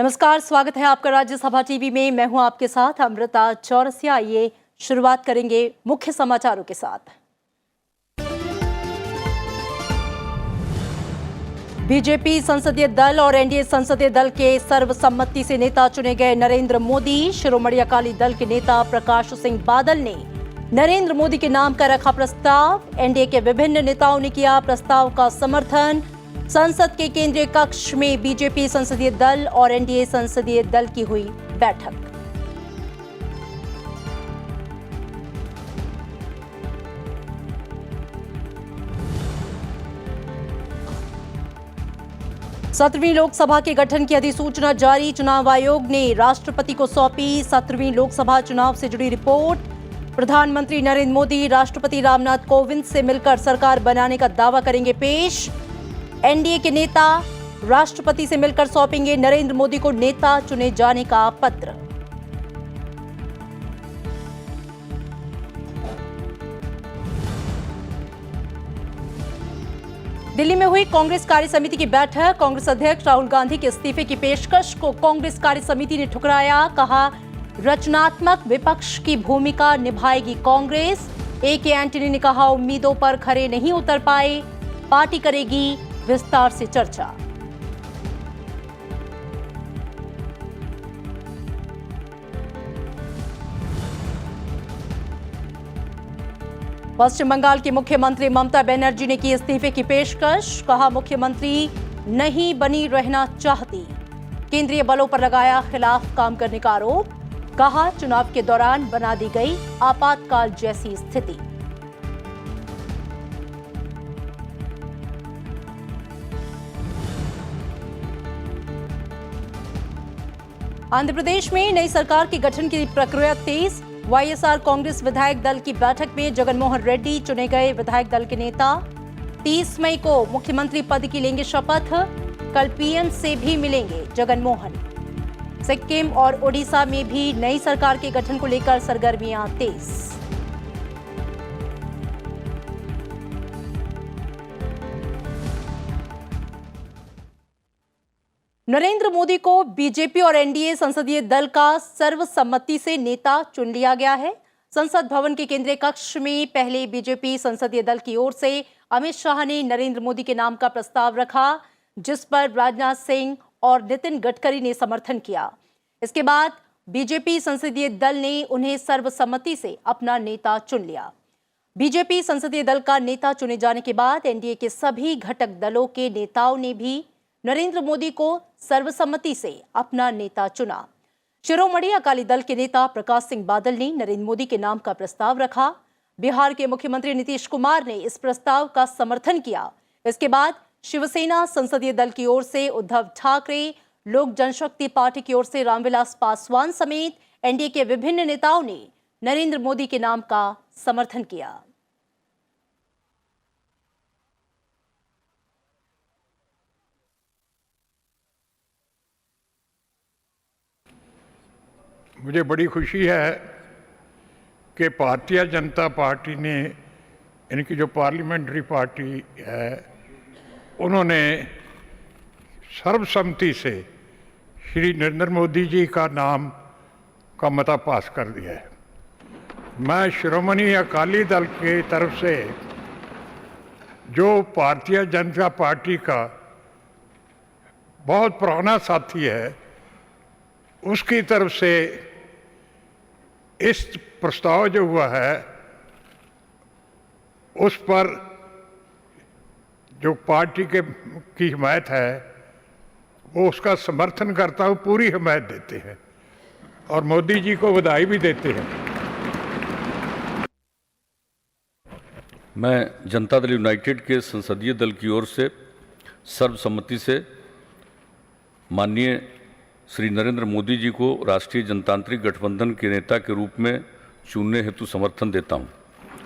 नमस्कार, स्वागत है आपका राज्यसभा टीवी में। मैं हूं आपके साथ अमृता चौरसिया। आइए शुरुआत करेंगे मुख्य समाचारों के साथ। बीजेपी संसदीय दल और एनडीए संसदीय दल के सर्वसम्मति से नेता चुने गए नरेंद्र मोदी। शिरोमणि अकाली दल के नेता प्रकाश सिंह बादल ने नरेंद्र मोदी के नाम का रखा प्रस्ताव। एनडीए के विभिन्न नेताओं ने किया प्रस्ताव का समर्थन। संसद के केंद्रीय कक्ष में बीजेपी संसदीय दल और एनडीए संसदीय दल की हुई बैठक। सत्रहवीं लोकसभा के गठन की अधिसूचना जारी। चुनाव आयोग ने राष्ट्रपति को सौंपी 17वीं लोकसभा चुनाव से जुड़ी रिपोर्ट। प्रधानमंत्री नरेंद्र मोदी राष्ट्रपति रामनाथ कोविंद से मिलकर सरकार बनाने का दावा करेंगे पेश। एनडीए के नेता राष्ट्रपति से मिलकर सौंपेंगे नरेंद्र मोदी को नेता चुने जाने का पत्र। दिल्ली में हुई कांग्रेस कार्य समिति की बैठक। कांग्रेस अध्यक्ष राहुल गांधी के इस्तीफे की पेशकश को कांग्रेस कार्य समिति ने ठुकराया। कहा, रचनात्मक विपक्ष की भूमिका निभाएगी कांग्रेस। ए.के. एंटनी ने कहा, उम्मीदों पर खरे नहीं उतर पाए, पार्टी करेगी विस्तार से चर्चा। पश्चिम बंगाल की मुख्यमंत्री ममता बनर्जी ने की इस्तीफे की पेशकश। कहा, मुख्यमंत्री नहीं बनी रहना चाहती। केंद्रीय बलों पर लगाया खिलाफ काम करने का आरोप। कहा, चुनाव के दौरान बना दी गई आपातकाल जैसी स्थिति। आंध्र प्रदेश में नई सरकार के गठन की प्रक्रिया तेज। वाईएसआर कांग्रेस विधायक दल की बैठक में जगनमोहन रेड्डी चुने गए विधायक दल के नेता। 30 मई को मुख्यमंत्री पद की लेंगे शपथ। कल पीएम से भी मिलेंगे जगनमोहन। सिक्किम और ओडिशा में भी नई सरकार के गठन को लेकर सरगर्मियां तेज। नरेंद्र मोदी को बीजेपी और एनडीए संसदीय दल का सर्वसम्मति से नेता चुन लिया गया है। संसद भवन के केंद्रीय कक्ष में पहले बीजेपी संसदीय दल की ओर से अमित शाह ने नरेंद्र मोदी के नाम का प्रस्ताव रखा, जिस पर राजनाथ सिंह और नितिन गडकरी ने समर्थन किया। इसके बाद बीजेपी संसदीय दल ने उन्हें सर्वसम्मति से अपना नेता चुन लिया। बीजेपी संसदीय दल का नेता चुने जाने के बाद एनडीए के सभी घटक दलों के नेताओं ने भी नरेंद्र मोदी को सर्वसम्मति से अपना नेता चुना। शिरोमणि अकाली दल के नेता प्रकाश सिंह बादल ने नरेंद्र मोदी के नाम का प्रस्ताव रखा। बिहार के मुख्यमंत्री नीतीश कुमार ने इस प्रस्ताव का समर्थन किया। इसके बाद शिवसेना संसदीय दल की ओर से उद्धव ठाकरे, लोक जनशक्ति पार्टी की ओर से रामविलास पासवान समेत एनडीए के विभिन्न नेताओं ने नरेंद्र मोदी के नाम का समर्थन किया। मुझे बड़ी खुशी है कि भारतीय जनता पार्टी ने, इनकी जो पार्लियामेंट्री पार्टी है, उन्होंने सर्वसम्मति से श्री नरेंद्र मोदी जी का नाम का मता पास कर दिया है। मैं शिरोमणि अकाली दल की तरफ से, जो भारतीय जनता पार्टी का बहुत पुराना साथी है, उसकी तरफ से इस प्रस्ताव जो हुआ है उस पर जो पार्टी की हिमायत है वो उसका समर्थन करता हूँ, पूरी हिमायत देते हैं और मोदी जी को बधाई भी देते हैं। मैं जनता दल यूनाइटेड के संसदीय दल की ओर से सर्वसम्मति से माननीय श्री नरेंद्र मोदी जी को राष्ट्रीय जनतांत्रिक गठबंधन के नेता के रूप में चुनने हेतु समर्थन देता हूं।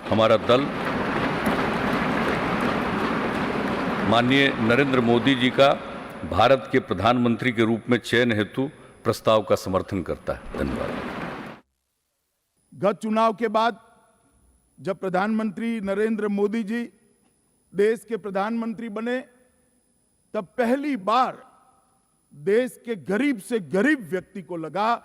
हमारा दल माननीय नरेंद्र मोदी जी का भारत के प्रधानमंत्री के रूप में चयन हेतु प्रस्ताव का समर्थन करता है। धन्यवाद। गत चुनाव के बाद जब प्रधानमंत्री नरेंद्र मोदी जी देश के प्रधानमंत्री बने, तब पहली बार देश के गरीब से गरीब व्यक्ति को लगा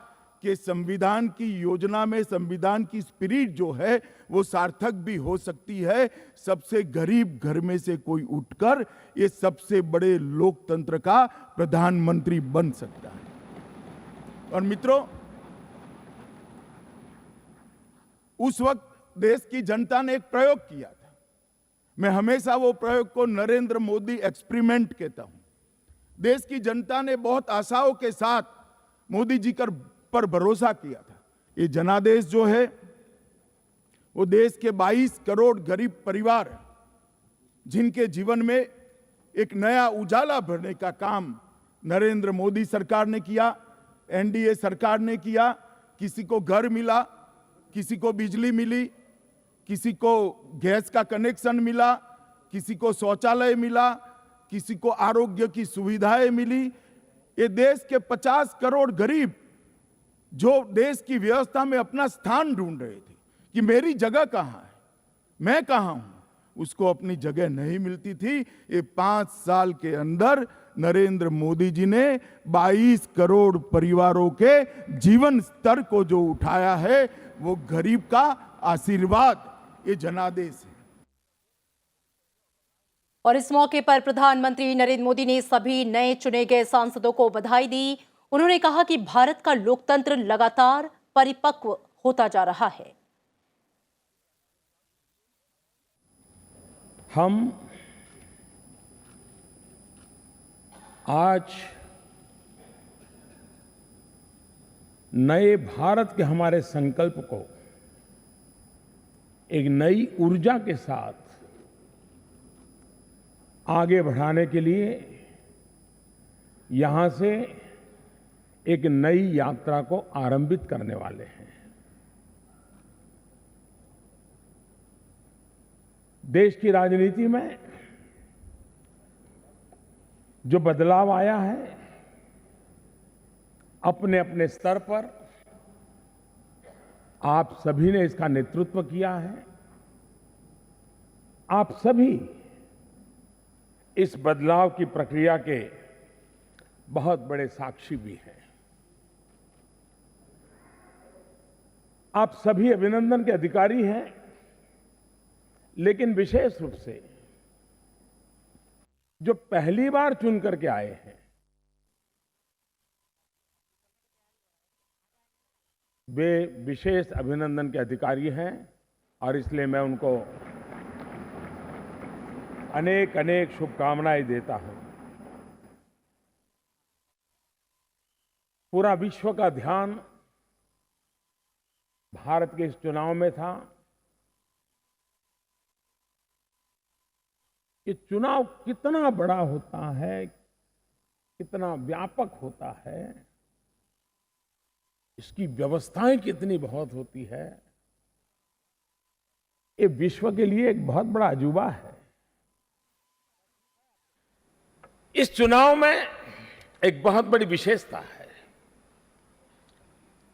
कि संविधान की योजना में संविधान की स्पिरिट जो है वो सार्थक भी हो सकती है। सबसे गरीब घर में से कोई उठकर ये सबसे बड़े लोकतंत्र का प्रधानमंत्री बन सकता है। और मित्रों, उस वक्त देश की जनता ने एक प्रयोग किया था। मैं हमेशा वो प्रयोग को नरेंद्र मोदी एक्सपेरिमेंट कहता हूं। देश की जनता ने बहुत आशाओं के साथ मोदी जी पर भरोसा किया था। ये जनादेश जो है वो देश के 22 करोड़ गरीब परिवार हैं, जिनके जीवन में एक नया उजाला भरने का काम नरेंद्र मोदी सरकार ने किया, एनडीए सरकार ने किया। किसी को घर मिला, किसी को बिजली मिली, किसी को गैस का कनेक्शन मिला, किसी को शौचालय मिला, किसी को आरोग्य की सुविधाएं मिली। ये देश के 50 करोड़ गरीब जो देश की व्यवस्था में अपना स्थान ढूंढ रहे थे कि मेरी जगह कहां है, मैं कहां हूं, उसको अपनी जगह नहीं मिलती थी। ये 5 साल के अंदर नरेंद्र मोदी जी ने 22 करोड़ परिवारों के जीवन स्तर को जो उठाया है वो गरीब का आशीर्वाद, ये जनादेश है। और इस मौके पर प्रधानमंत्री नरेंद्र मोदी ने सभी नए चुने गए सांसदों को बधाई दी। उन्होंने कहा कि भारत का लोकतंत्र लगातार परिपक्व होता जा रहा है। हम आज नए भारत के हमारे संकल्प को एक नई ऊर्जा के साथ आगे बढ़ाने के लिए यहां से एक नई यात्रा को आरंभित करने वाले हैं। देश की राजनीति में जो बदलाव आया है, अपने अपने स्तर पर आप सभी ने इसका नेतृत्व किया है। आप सभी इस बदलाव की प्रक्रिया के बहुत बड़े साक्षी भी हैं। आप सभी अभिनंदन के अधिकारी हैं, लेकिन विशेष रूप से जो पहली बार चुन करके आए हैं, वे विशेष अभिनंदन के अधिकारी हैं और इसलिए मैं उनको अनेक अनेक शुभकामनाएं देता हूं। पूरा विश्व का ध्यान भारत के इस चुनाव में था। ये चुनाव कितना बड़ा होता है, कितना व्यापक होता है, इसकी व्यवस्थाएं कितनी बहुत होती है, ये विश्व के लिए एक बहुत बड़ा अजूबा है। इस चुनाव में एक बहुत बड़ी विशेषता है।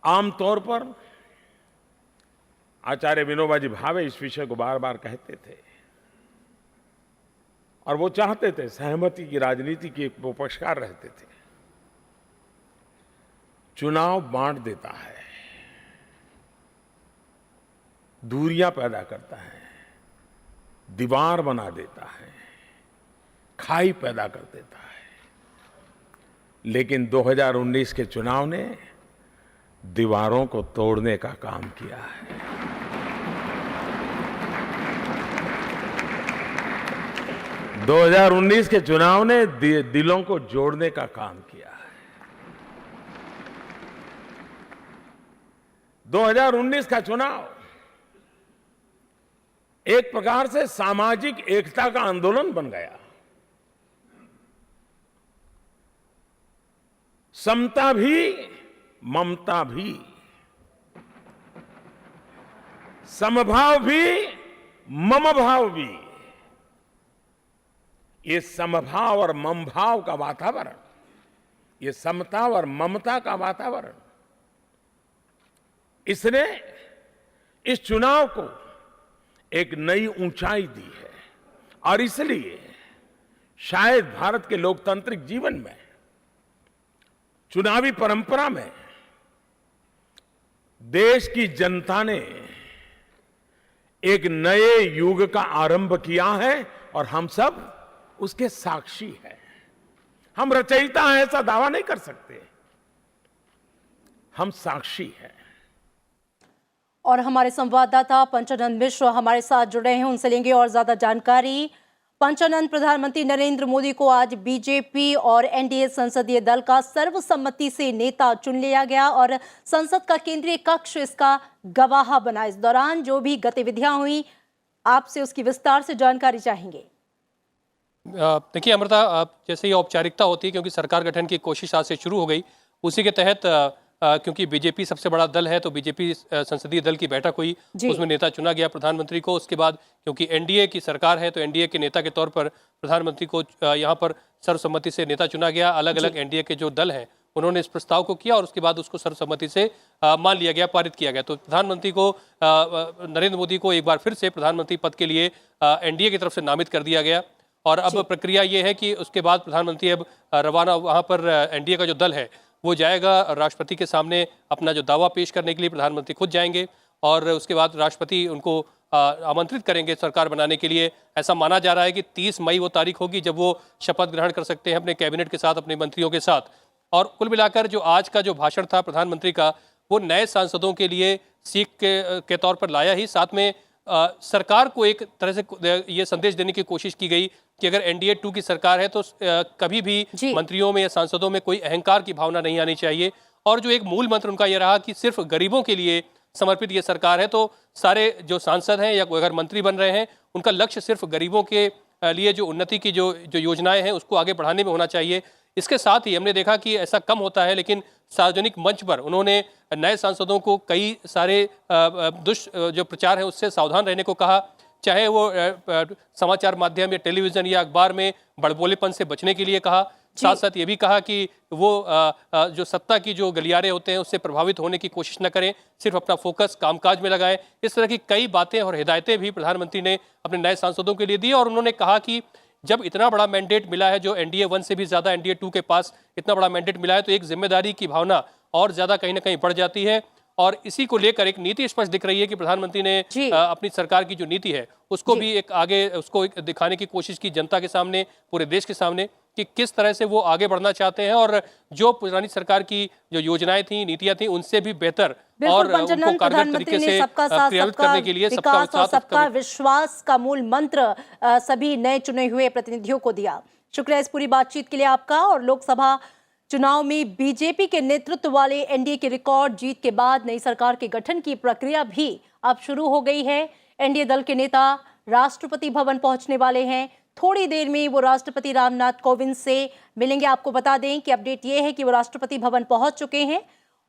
आमतौर पर आचार्य विनोबा जी भावे इस विषय को बार बार कहते थे और वो चाहते थे, सहमति की राजनीति के वो पक्षकार रहते थे। चुनाव बांट देता है, दूरियां पैदा करता है, दीवार बना देता है, खाई पैदा कर देता है। लेकिन 2019 के चुनाव ने दीवारों को तोड़ने का काम किया है। दो 2019 के चुनाव ने दिलों को जोड़ने का काम किया है। 2019 का चुनाव एक प्रकार से सामाजिक एकता का आंदोलन बन गया। समता भी, ममता भी, समभाव भी, मम भाव भी। ये समभाव और मम भाव का वातावरण, ये समता और ममता का वातावरण, इसने इस चुनाव को एक नई ऊंचाई दी है। और इसलिए शायद भारत के लोकतांत्रिक जीवन में चुनावी परंपरा में देश की जनता ने एक नए युग का आरंभ किया है और हम सब उसके साक्षी हैं। हम रचयिता हैं ऐसा दावा नहीं कर सकते, हम साक्षी हैं। और हमारे संवाददाता पंचानंद मिश्र हमारे साथ जुड़े हैं, उनसे लेंगे और ज्यादा जानकारी। पंचानंद, प्रधानमंत्री नरेंद्र मोदी को आज बीजेपी और एनडीए संसदीय दल का सर्वसम्मति से नेता चुन लिया गया और संसद का केंद्रीय कक्ष इसका गवाह बना। इस दौरान जो भी गतिविधियां हुई, आपसे उसकी विस्तार से जानकारी चाहेंगे। देखिए अमृता, जैसे ये औपचारिकता होती है, क्योंकि सरकार गठन की कोशिश आज से शुरू हो गई, उसी के तहत क्योंकि बीजेपी सबसे बड़ा दल है तो बीजेपी संसदीय दल की बैठक हुई, उसमें नेता चुना गया प्रधानमंत्री को। उसके बाद क्योंकि एनडीए की सरकार है तो एनडीए के नेता के तौर पर प्रधानमंत्री को यहाँ पर सर्वसम्मति से नेता चुना गया। अलग अलग एनडीए के जो दल हैं उन्होंने इस प्रस्ताव को किया और उसके बाद उसको सर्वसम्मति से मान लिया गया, पारित किया गया। तो प्रधानमंत्री को नरेंद्र मोदी को एक बार फिर से प्रधानमंत्री पद के लिए एनडीए की तरफ से नामित कर दिया गया। और अब प्रक्रिया ये है कि उसके बाद प्रधानमंत्री अब रवाना वहाँ पर एनडीए का जो दल है वो जाएगा राष्ट्रपति के सामने अपना जो दावा पेश करने के लिए। प्रधानमंत्री खुद जाएंगे और उसके बाद राष्ट्रपति उनको आमंत्रित करेंगे सरकार बनाने के लिए। ऐसा माना जा रहा है कि 30 मई वो तारीख होगी जब वो शपथ ग्रहण कर सकते हैं अपने कैबिनेट के साथ, अपने मंत्रियों के साथ। और कुल मिलाकर जो आज का जो भाषण था प्रधानमंत्री का, वो नए सांसदों के लिए सीख के तौर पर लाया ही, साथ में सरकार को एक तरह से ये संदेश देने की कोशिश की गई कि अगर एनडीए 2 की सरकार है तो कभी भी मंत्रियों में या सांसदों में कोई अहंकार की भावना नहीं आनी चाहिए। और जो एक मूल मंत्र उनका ये रहा कि सिर्फ गरीबों के लिए समर्पित ये सरकार है, तो सारे जो सांसद हैं या अगर मंत्री बन रहे हैं उनका लक्ष्य सिर्फ गरीबों के लिए जो उन्नति की जो योजनाएं हैं उसको आगे बढ़ाने में होना चाहिए। इसके साथ ही हमने देखा कि ऐसा कम होता है, लेकिन सार्वजनिक मंच पर उन्होंने नए सांसदों को कई सारे जो प्रचार है उससे सावधान रहने को कहा, चाहे वो समाचार माध्यम या टेलीविजन या अखबार में बड़बोलेपन से बचने के लिए कहा। साथ साथ ये भी कहा कि वो जो सत्ता की जो गलियारे होते हैं उससे प्रभावित होने की कोशिश न करें, सिर्फ अपना फोकस कामकाज में लगाएं। इस तरह की कई बातें और हिदायतें भी प्रधानमंत्री ने अपने नए सांसदों के लिए दी। और उन्होंने कहा कि जब इतना बड़ा मैंडेट मिला है, जो एनडीए 1 से भी ज्यादा एनडीए 2 के पास इतना बड़ा मैंडेट मिला है, तो एक जिम्मेदारी की भावना और ज्यादा कहीं ना कहीं बढ़ जाती है। और इसी को लेकर एक नीति स्पष्ट दिख रही है कि प्रधानमंत्री ने अपनी सरकार की जो नीति है उसको भी एक आगे उसको दिखाने की कोशिश की जनता के सामने, पूरे देश के सामने, कि किस तरह से वो आगे बढ़ना चाहते हैं और जो पुरानी सरकार की जो योजनाएं थी, नीतियां थी, उनसे भी बेहतर और उनको कारगर तरीके से क्रियान्वित करने के लिए सबका साथ सबका विश्वास का मूल मंत्र सभी नए चुने हुए प्रतिनिधियों को दिया। शुक्रिया इस पूरी बातचीत के लिए आपका। और लोकसभा चुनाव में बीजेपी के नेतृत्व वाले एनडीए की रिकॉर्ड जीत के बाद नई सरकार के गठन की प्रक्रिया भी अब शुरू हो गई है। एनडीए दल के नेता राष्ट्रपति भवन पहुंचने वाले हैं। थोड़ी देर में वो राष्ट्रपति रामनाथ कोविंद से मिलेंगे। आपको बता दें कि अपडेट ये है कि वो राष्ट्रपति भवन पहुंच चुके हैं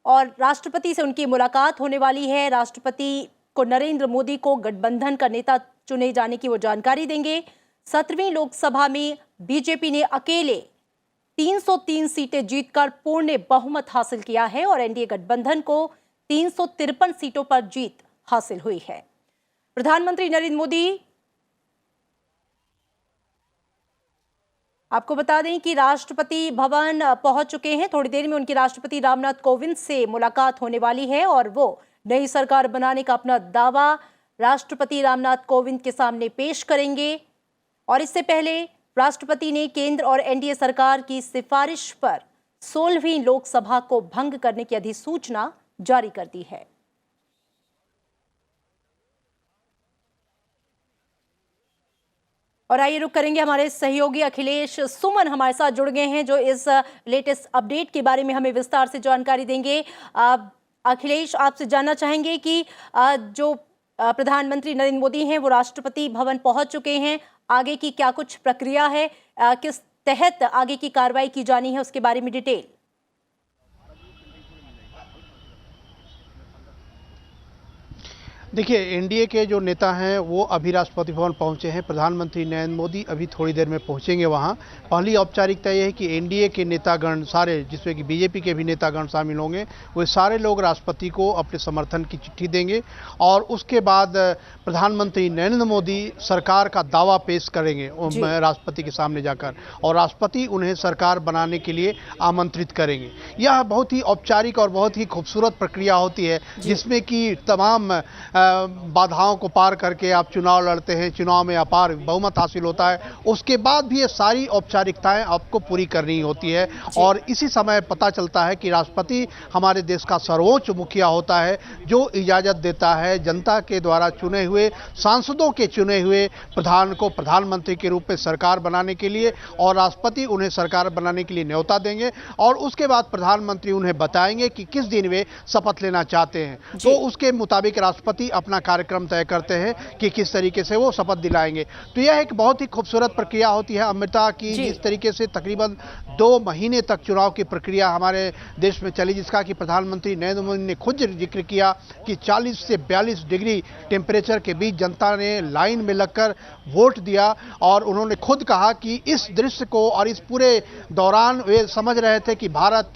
और राष्ट्रपति से उनकी मुलाकात होने वाली है। राष्ट्रपति को नरेंद्र मोदी को गठबंधन का नेता चुने जाने की वो जानकारी देंगे। 17वीं लोकसभा में बीजेपी ने अकेले 303 सीटें जीतकर पूर्ण बहुमत हासिल किया है और एनडीए गठबंधन को 353 सीटों पर जीत हासिल हुई है। प्रधानमंत्री नरेंद्र मोदी, आपको बता दें कि राष्ट्रपति भवन पहुंच चुके हैं। थोड़ी देर में उनकी राष्ट्रपति रामनाथ कोविंद से मुलाकात होने वाली है और वो नई सरकार बनाने का अपना दावा राष्ट्रपति रामनाथ कोविंद के सामने पेश करेंगे। और इससे पहले राष्ट्रपति ने केंद्र और एनडीए सरकार की सिफारिश पर 16वीं लोकसभा को भंग करने की अधिसूचना जारी कर दी है। और आइए रुक करेंगे, हमारे सहयोगी अखिलेश सुमन हमारे साथ जुड़ गए हैं जो इस लेटेस्ट अपडेट के बारे में हमें विस्तार से जानकारी देंगे। अखिलेश, आपसे जानना चाहेंगे कि जो प्रधानमंत्री नरेंद्र मोदी हैं वो राष्ट्रपति भवन पहुंच चुके हैं, आगे की क्या कुछ प्रक्रिया है, किस तहत आगे की कार्रवाई की जानी है, उसके बारे में डिटेल। देखिए, एनडीए के जो नेता हैं वो अभी राष्ट्रपति भवन पहुंचे हैं। प्रधानमंत्री नरेंद्र मोदी अभी थोड़ी देर में पहुंचेंगे वहां। पहली औपचारिकता ये है कि एनडीए के नेतागण सारे, जिसमें कि बीजेपी के भी नेतागण शामिल होंगे, वे सारे लोग राष्ट्रपति को अपने समर्थन की चिट्ठी देंगे और उसके बाद प्रधानमंत्री नरेंद्र मोदी सरकार का दावा पेश करेंगे राष्ट्रपति के सामने जाकर, और राष्ट्रपति उन्हें सरकार बनाने के लिए आमंत्रित करेंगे। यह बहुत ही औपचारिक और बहुत ही खूबसूरत प्रक्रिया होती है, जिसमें कि तमाम बाधाओं को पार करके आप चुनाव लड़ते हैं, चुनाव में अपार बहुमत हासिल होता है, उसके बाद भी ये सारी औपचारिकताएं आपको पूरी करनी होती है। और इसी समय पता चलता है कि राष्ट्रपति हमारे देश का सर्वोच्च मुखिया होता है, जो इजाजत देता है जनता के द्वारा चुने हुए, सांसदों के चुने हुए प्रधान को प्रधानमंत्री के रूप में सरकार बनाने के लिए, और राष्ट्रपति उन्हें सरकार बनाने के लिए न्योता देंगे और उसके बाद प्रधानमंत्री उन्हें बताएंगे कि किस दिन वे शपथ लेना चाहते हैं। तो उसके मुताबिक राष्ट्रपति अपना कार्यक्रम तय करते हैं कि किस तरीके से वो शपथ दिलाएंगे। तो यह एक बहुत ही खूबसूरत प्रक्रिया होती है अमृता की, जिस तरीके से तकरीबन 2 महीने तक चुनाव की प्रक्रिया हमारे देश में चली, जिसका कि प्रधानमंत्री नरेंद्र मोदी ने खुद जिक्र किया कि 40 से 42 डिग्री टेम्परेचर के बीच जनता ने लाइन में लगकर वोट दिया, और उन्होंने खुद कहा कि इस दृश्य को और इस पूरे दौरान वे समझ रहे थे कि भारत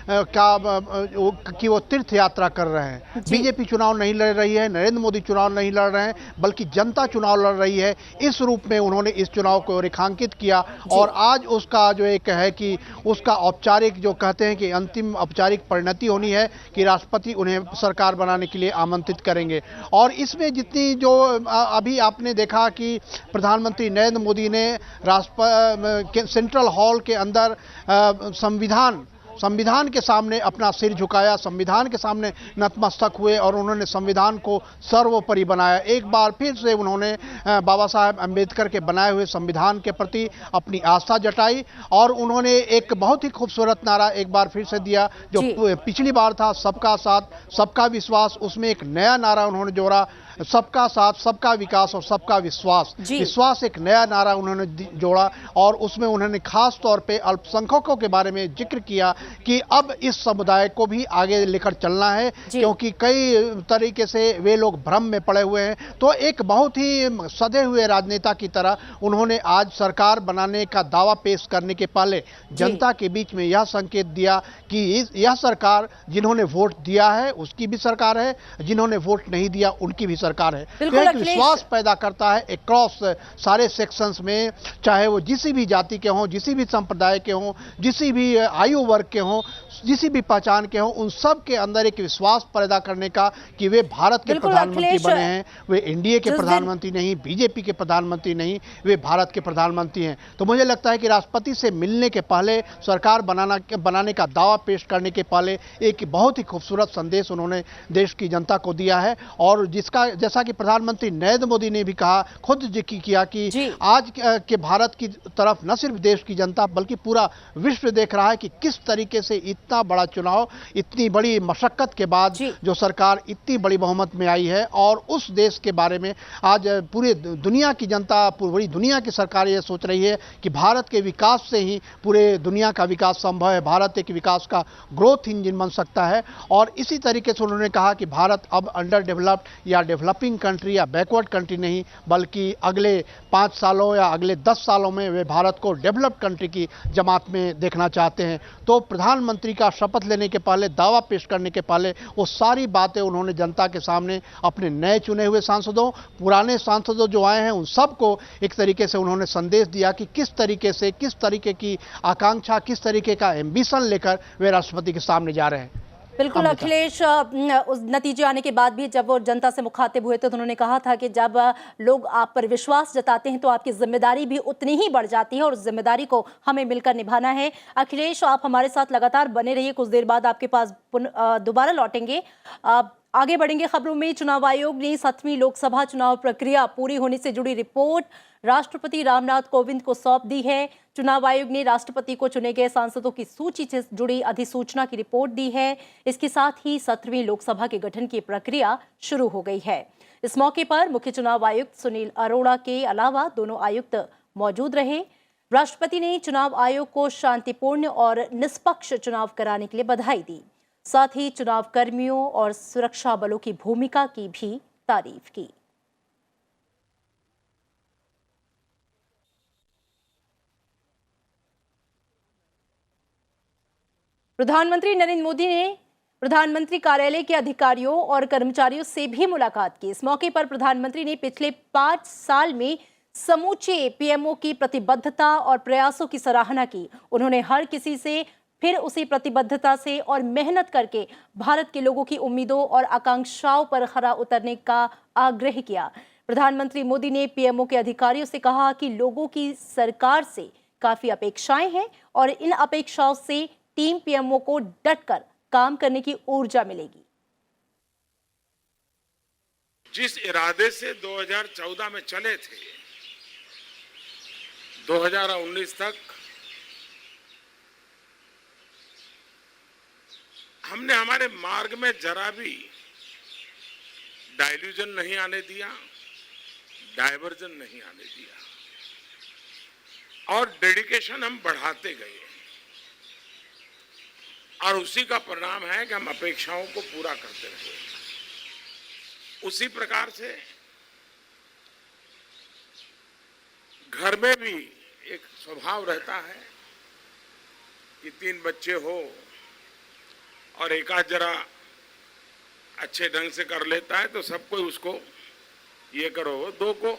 की वो तीर्थ यात्रा कर रहे हैं। बीजेपी चुनाव नहीं लड़ रही है, नरेंद्र मोदी चुनाव नहीं लड़ रहे हैं, बल्कि जनता चुनाव लड़ रही है। इस रूप में उन्होंने इस चुनाव को रेखांकित किया, और आज उसका जो एक है कि उसका औपचारिक, जो कहते हैं कि अंतिम औपचारिक परिणति होनी है कि राष्ट्रपति उन्हें सरकार बनाने के लिए आमंत्रित करेंगे। और इसमें जितनी जो अभी आपने देखा कि प्रधानमंत्री नरेंद्र मोदी ने सेंट्रल हॉल के अंदर संविधान के सामने अपना सिर झुकाया, संविधान के सामने नतमस्तक हुए और उन्होंने संविधान को सर्वोपरि बनाया। एक बार फिर से उन्होंने बाबा साहेब अम्बेडकर के बनाए हुए संविधान के प्रति अपनी आस्था जताई, और उन्होंने एक बहुत ही खूबसूरत नारा एक बार फिर से दिया, जो पिछली बार था सबका साथ सबका विश्वास, उसमें एक नया नारा उन्होंने जोड़ा, सबका साथ सबका विकास और सबका विश्वास। विश्वास एक नया नारा उन्होंने जोड़ा, और उसमें उन्होंने खास तौर पे अल्पसंख्यकों के बारे में जिक्र किया कि अब इस समुदाय को भी आगे लेकर चलना है, क्योंकि कई तरीके से वे लोग भ्रम में पड़े हुए हैं। तो एक बहुत ही सधे हुए राजनेता की तरह उन्होंने आज सरकार बनाने का दावा पेश करने के पहले जनता के बीच में यह संकेत दिया कि यह सरकार जिन्होंने वोट दिया है उसकी भी सरकार है, जिन्होंने वोट नहीं दिया उनकी भी सरकार है। तो एक विश्वास पैदा करता है अक्रॉस सारे सेक्शंस में, चाहे वो जिसी भी जाति के हों, जिसी भी संप्रदाय के हों, जिसी भी आयु वर्ग के हों, जिसी भी पहचान के हों, उन सब के अंदर एक विश्वास पैदा करने का कि वे भारत के प्रधानमंत्री बने हैं, वे एनडीए के प्रधानमंत्री नहीं, बीजेपी के प्रधानमंत्री नहीं, वे भारत के प्रधानमंत्री हैं। तो मुझे लगता है कि राष्ट्रपति से मिलने के पहले, सरकार बनाने का दावा पेश करने के पहले एक बहुत ही खूबसूरत संदेश उन्होंने देश की जनता को दिया है, और जिसका जैसा कि प्रधानमंत्री नरेंद्र मोदी ने भी कहा, खुद जिक्र किया कि आज के भारत की तरफ न सिर्फ देश की जनता बल्कि पूरा विश्व देख रहा है कि किस तरीके से इतना बड़ा चुनाव, इतनी बड़ी मशक्कत के बाद जो सरकार इतनी बड़ी बहुमत में आई है, और उस देश के बारे में आज पूरे दुनिया की जनता, पूरी दुनिया की सरकार ये सोच रही है कि भारत के विकास से ही पूरे दुनिया का विकास संभव है, भारत एक विकास का ग्रोथ इंजन बन सकता है। और इसी तरीके से उन्होंने कहा कि भारत अब अंडर डेवलप्ड या डेवलपिंग कंट्री या बैकवर्ड कंट्री नहीं, बल्कि अगले 5 सालों या अगले 10 सालों में वे भारत को डेवलप्ड कंट्री की जमात में देखना चाहते हैं। तो प्रधानमंत्री का शपथ लेने के पहले, दावा पेश करने के पहले, वो सारी बातें उन्होंने जनता के सामने अपने नए चुने हुए सांसदों, पुराने सांसदों जो आए हैं, उन सबको एक तरीके से उन्होंने संदेश दिया कि किस तरीके की आकांक्षा, किस तरीके का एम्बिशन लेकर वे राष्ट्रपति के सामने जा रहे हैं। बिल्कुल अखिलेश, उस नतीजे आने के बाद भी जब वो जनता से मुखातिब हुए तो उन्होंने कहा था कि जब लोग आप पर विश्वास जताते हैं तो आपकी जिम्मेदारी भी उतनी ही बढ़ जाती है, और उस जिम्मेदारी को हमें मिलकर निभाना है। अखिलेश, आप हमारे साथ लगातार बने रहिए, कुछ देर बाद आपके पास दोबारा लौटेंगे। आगे बढ़ेंगे खबरों में। चुनाव आयोग ने 7वीं लोकसभा चुनाव प्रक्रिया पूरी होने से जुड़ी रिपोर्ट राष्ट्रपति रामनाथ कोविंद को सौंप दी है। चुनाव आयोग ने राष्ट्रपति को चुने गए सांसदों की सूची से जुड़ी अधिसूचना की रिपोर्ट दी है। इसके साथ ही 17वीं लोकसभा के गठन की प्रक्रिया शुरू हो गई है। इस मौके पर मुख्य चुनाव आयुक्त सुनील अरोड़ा के अलावा दोनों आयुक्त मौजूद रहे। राष्ट्रपति ने चुनाव आयोग को शांतिपूर्ण और निष्पक्ष चुनाव कराने के लिए बधाई दी। साथ ही चुनाव कर्मियों और सुरक्षा बलों की भूमिका की भी तारीफ की। प्रधानमंत्री नरेंद्र मोदी ने प्रधानमंत्री कार्यालय के अधिकारियों और कर्मचारियों से भी मुलाकात की। इस मौके पर प्रधानमंत्री ने पिछले 5 साल में समूचे पीएमओ की प्रतिबद्धता और प्रयासों की सराहना की। उन्होंने हर किसी से फिर उसी प्रतिबद्धता से और मेहनत करके भारत के लोगों की उम्मीदों और आकांक्षाओं पर खरा उतरने का आग्रह किया। प्रधानमंत्री मोदी ने पीएमओ के अधिकारियों से कहा कि लोगों की सरकार से काफी अपेक्षाएं हैं और इन अपेक्षाओं से टीम पीएमओ को डटकर काम करने की ऊर्जा मिलेगी। जिस इरादे से 2014 में चले थे, 2019 तक हमने हमारे मार्ग में जरा भी डाइल्यूजन नहीं आने दिया, डाइवर्जन नहीं आने दिया और डेडिकेशन हम बढ़ाते गए और उसी का परिणाम है कि हम अपेक्षाओं को पूरा करते रहे। उसी प्रकार से घर में भी एक स्वभाव रहता है कि 3 बच्चे हो और एक आध जरा अच्छे ढंग से कर लेता है तो सब कोई उसको ये करो, 2 को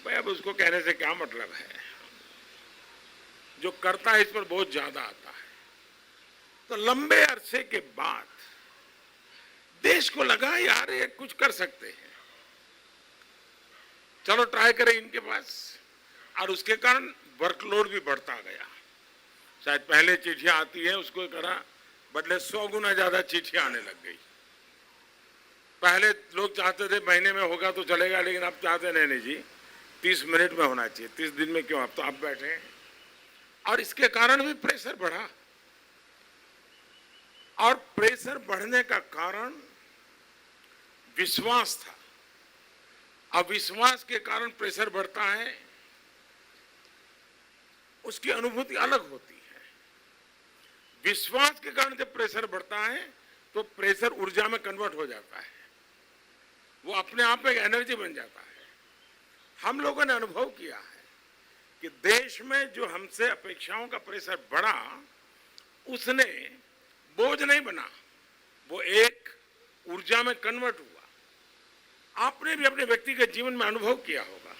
भाई अब उसको कहने से क्या मतलब है, जो करता है इस पर बहुत ज्यादा आता है। तो लंबे अरसे के बाद देश को लगा यार ये कुछ कर सकते हैं, चलो ट्राई करें इनके पास, और उसके कारण वर्कलोड भी बढ़ता गया। शायद पहले चिट्ठियां आती है उसको करा बदले 100 गुना ज्यादा चिट्ठियां आने लग गई। पहले लोग चाहते थे महीने में होगा तो चलेगा, लेकिन अब चाहते नहीं जी 30 मिनट में होना चाहिए, 30 दिन में क्यों, अब तो आप बैठे हैं। और इसके कारण भी प्रेशर बढ़ा और प्रेशर बढ़ने का कारण विश्वास था। अविश्वास के कारण प्रेशर बढ़ता है, उसकी अनुभूति अलग होती है। विश्वास के कारण जब प्रेशर बढ़ता है तो प्रेशर ऊर्जा में कन्वर्ट हो जाता है, वो अपने आप में एक एनर्जी बन जाता है। हम लोगों ने अनुभव किया है कि देश में जो हमसे अपेक्षाओं का प्रेशर बढ़ा उसने बोझ नहीं बना, वो एक ऊर्जा में कन्वर्ट हुआ। आपने भी अपने व्यक्तिगत जीवन में अनुभव किया होगा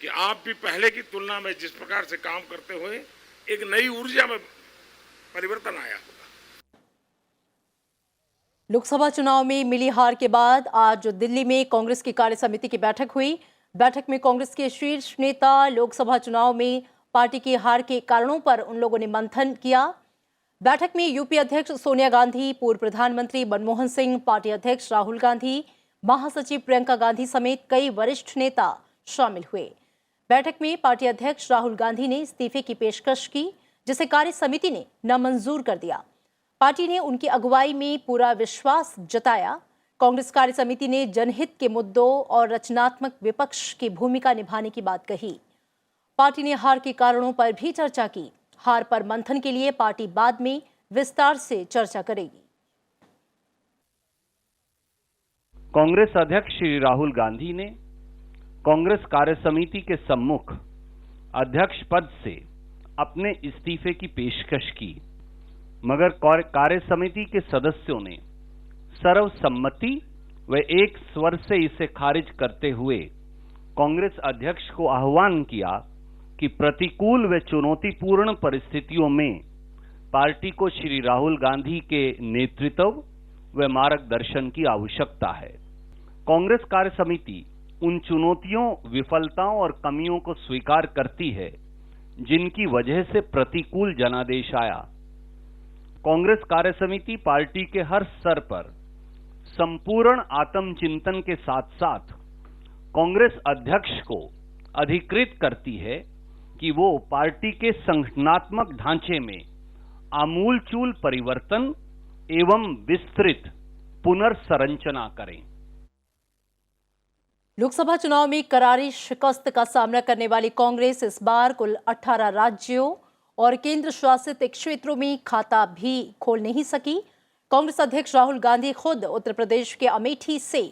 कि आप भी पहले की तुलना में जिस प्रकार से काम करते हुए एक नई ऊर्जा में परिवर्तन आया होगा। लोकसभा चुनाव में मिली हार के बाद आज दिल्ली में कांग्रेस की कार्य समिति की बैठक हुई। बैठक में कांग्रेस के शीर्ष नेता लोकसभा चुनाव में पार्टी की हार के कारणों पर उन लोगों ने मंथन किया। बैठक में यूपी अध्यक्ष सोनिया गांधी, पूर्व प्रधानमंत्री मनमोहन सिंह, पार्टी अध्यक्ष राहुल गांधी, महासचिव प्रियंका गांधी समेत कई वरिष्ठ नेता शामिल हुए। बैठक में पार्टी अध्यक्ष राहुल गांधी ने इस्तीफे की पेशकश की, जिसे कार्य समिति ने नामंजूर कर दिया। पार्टी ने उनकी अगुवाई में पूरा विश्वास जताया। कांग्रेस कार्य समिति ने जनहित के मुद्दों और रचनात्मक विपक्ष की भूमिका निभाने की बात कही। पार्टी ने हार के कारणों पर भी चर्चा की। हार पर मंथन के लिए पार्टी बाद में विस्तार से चर्चा करेगी। कांग्रेस अध्यक्ष श्री राहुल गांधी ने कांग्रेस कार्य समिति के सम्मुख अध्यक्ष पद से अपने इस्तीफे की पेशकश की, मगर कार्य समिति के सदस्यों ने सर्वसम्मति व एक स्वर से इसे खारिज करते हुए कांग्रेस अध्यक्ष को आह्वान किया कि प्रतिकूल व चुनौतीपूर्ण परिस्थितियों में पार्टी को श्री राहुल गांधी के नेतृत्व व मार्गदर्शन की आवश्यकता है। कांग्रेस कार्य समिति उन चुनौतियों, विफलताओं और कमियों को स्वीकार करती है जिनकी वजह से प्रतिकूल जनादेश आया। कांग्रेस कार्य समिति पार्टी के हर स्तर पर संपूर्ण आत्मचिंतन के साथ साथ कांग्रेस अध्यक्ष को अधिकृत करती है कि वो पार्टी के संगठनात्मक ढांचे में आमूलचूल परिवर्तन एवं विस्तृत पुनर्संरचना करें। लोकसभा चुनाव में करारी शिकस्त का सामना करने वाली कांग्रेस इस बार कुल 18 राज्यों और केंद्र शासित क्षेत्रों में खाता भी खोल नहीं सकी। कांग्रेस अध्यक्ष राहुल गांधी खुद उत्तर प्रदेश के अमेठी से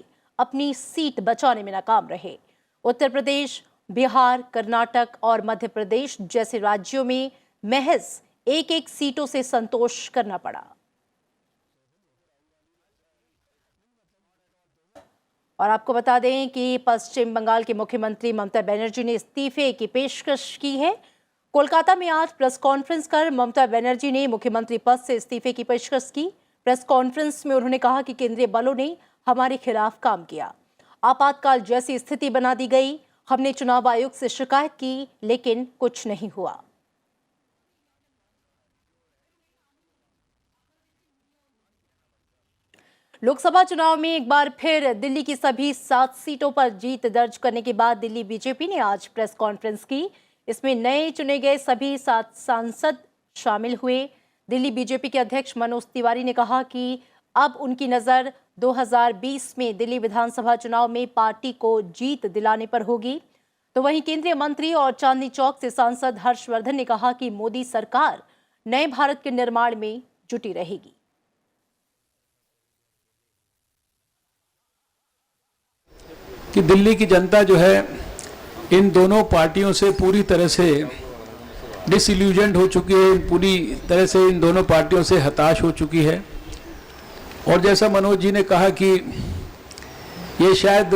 अपनी सीट बचाने में नाकाम रहे। उत्तर प्रदेश, बिहार, कर्नाटक और मध्य प्रदेश जैसे राज्यों में महज एक एक सीटों से संतोष करना पड़ा। और आपको बता दें कि पश्चिम बंगाल की मुख्यमंत्री ममता बनर्जी ने इस्तीफे की पेशकश की है। कोलकाता में आज प्रेस कॉन्फ्रेंस कर ममता बनर्जी ने मुख्यमंत्री पद से इस्तीफे की पेशकश की। प्रेस कॉन्फ्रेंस में उन्होंने कहा कि केंद्रीय बलों ने हमारे खिलाफ काम किया, आपातकाल जैसी स्थिति बना दी गई। हमने चुनाव आयोग से शिकायत की, लेकिन कुछ नहीं हुआ। लोकसभा चुनाव में एक बार फिर दिल्ली की सभी 7 सीटों पर जीत दर्ज करने के बाद दिल्ली बीजेपी ने आज प्रेस कॉन्फ्रेंस की। इसमें नए चुने गए सभी 7 सांसद शामिल हुए। दिल्ली बीजेपी के अध्यक्ष मनोज तिवारी ने कहा कि अब उनकी नजर 2020 में दिल्ली विधानसभा चुनाव में पार्टी को जीत दिलाने पर होगी। तो वहीं केंद्रीय मंत्री और चांदनी चौक से सांसद हर्षवर्धन ने कहा कि मोदी सरकार नए भारत के निर्माण में जुटी रहेगी। कि दिल्ली की जनता जो है इन दोनों पार्टियों से पूरी तरह से डिसइल्यूजन्ड हो चुकी है, पूरी तरह से इन दोनों पार्टियों से हताश हो चुकी है। और जैसा मनोज जी ने कहा कि ये शायद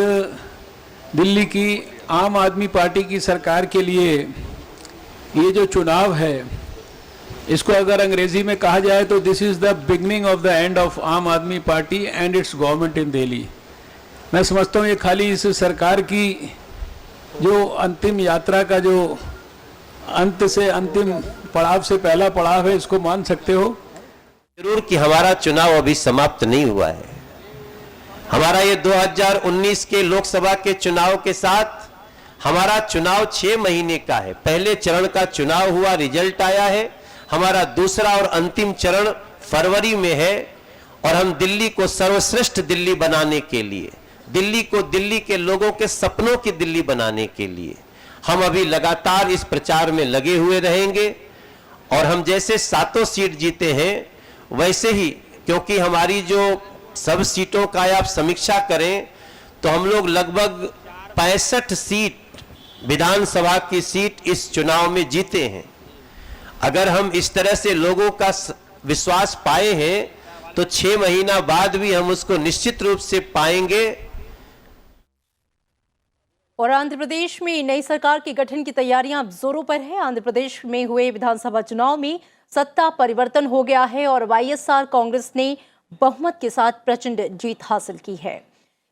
दिल्ली की आम आदमी पार्टी की सरकार के लिए ये जो चुनाव है, इसको अगर अंग्रेजी में कहा जाए तो this is the beginning of the end of आम आदमी party and it's government in Delhi. मैं समझता हूँ ये खाली इस सरकार की जो अंतिम यात्रा का जो अंत से अंतिम पड़ाव से पहला पड़ाव है, इसको मान सकते हो। जरूर कि हमारा चुनाव अभी समाप्त नहीं हुआ है। हमारा ये 2019 के लोकसभा के चुनाव के साथ हमारा चुनाव 6 महीने का है। पहले चरण का चुनाव हुआ, रिजल्ट आया है। हमारा दूसरा और अंतिम चरण फरवरी में है और हम दिल्ली को सर्वश्रेष्ठ दिल्ली बनाने के लिए, दिल्ली को दिल्ली के लोगों के सपनों की दिल्ली बनाने के लिए हम अभी लगातार इस प्रचार में लगे हुए रहेंगे। और हम जैसे 7 सीट जीते हैं वैसे ही, क्योंकि हमारी जो सब सीटों का आप समीक्षा करें तो हम लोग लगभग 65 सीट विधानसभा की सीट इस चुनाव में जीते हैं। अगर हम इस तरह से लोगों का विश्वास पाए हैं तो 6 महीना बाद भी हम उसको निश्चित रूप से पाएंगे। और आंध्र प्रदेश में नई सरकार के गठन की तैयारियां अब जोरों पर है। आंध्र प्रदेश में हुए विधानसभा चुनाव में सत्ता परिवर्तन हो गया है और वाईएसआर कांग्रेस ने बहुमत के साथ प्रचंड जीत हासिल की है।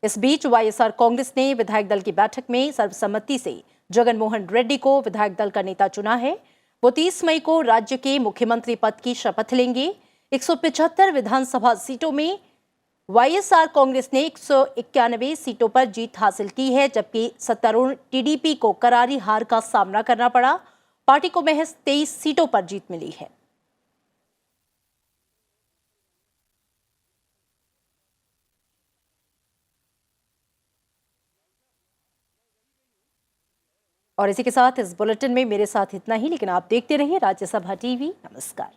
इस बीच वाईएसआर कांग्रेस ने विधायक दल की बैठक में सर्वसम्मति से जगन मोहन रेड्डी को विधायक दल का नेता चुना है। वो 30 मई को राज्य के मुख्यमंत्री पद की शपथ लेंगे। 175 विधानसभा सीटों में वाईएसआर कांग्रेस ने 191 सीटों पर जीत हासिल की है, जबकि सत्तारूढ़ टीडीपी को करारी हार का सामना करना पड़ा। पार्टी को महज 23 सीटों पर जीत मिली है। और इसी के साथ इस बुलेटिन में मेरे साथ इतना ही, लेकिन आप देखते रहिए राज्यसभा टीवी। नमस्कार।